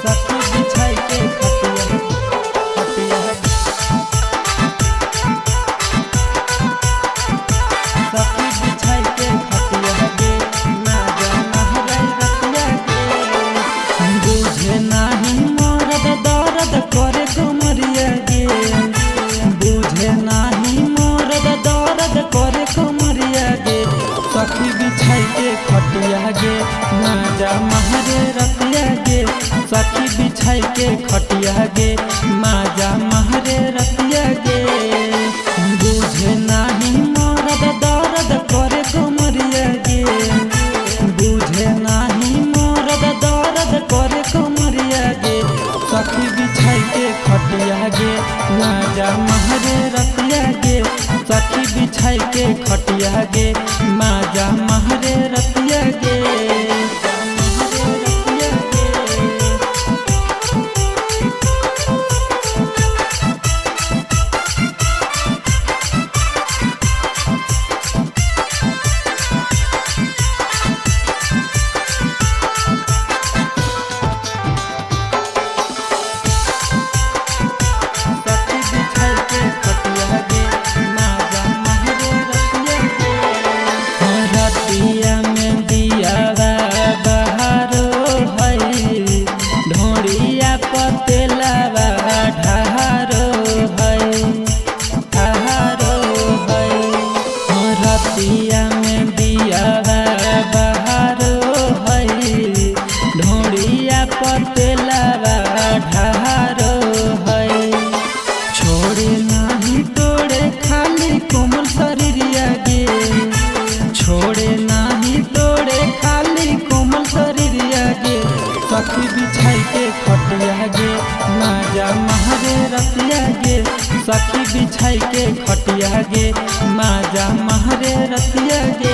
सखी बिछाई के खटिया खटिया सखी बिछाई के खटिया गे ना जाना हराई रतिया गे बुझे नाही मरद दर्द करे कमरिया गे बुझे नाही मरद दर्द करे कमरिया गे सखी बिछाई के खटिया गे ना जा महरे रतिया गे सखी बिछाई के खटिया गे माजा महरे रतिया गे बुझे नाही मरद दर्द करे कमरिया गे बुझे नाही मरद दर्द करे कमरिया गे सखी बिछाई के खटिया गे माजा महरे रतिया गे सखी बिछाई के खटिया गे माजा महरे रतिया गे रतिया में दिया बहारो है ढोड़िया पतेलावा ढारो है छोड़े नाही तोड़े खाली कोमल शरीरिया गे छोड़े नाही तोड़े खाली कोमल शरीरिया गे सखी बिछाई के खटिया गे माजा महरे रतिया गे सखी बिछाई के खटिया गे माजा महरे रतिया गे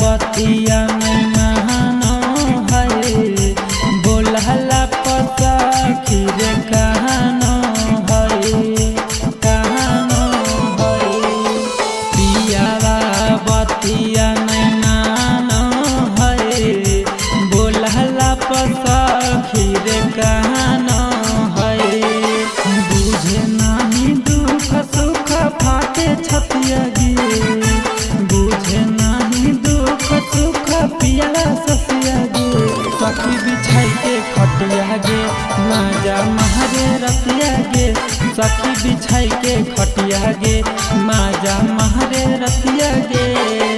बतिया में महानो है बोलहला पसखी रे कहानो है पियावा बतिया में नानो है बोलहला पसखी रे कहानो है बुझे नाही दुख सुख फाटे छतिया गे बुझे नाही दुख सुख पियाला ससिया गे सखी बिछाई के खटिया गे माजा महरे रतिया गे सखी बिछाई के खटिया गे माजा महरे रतिया गे।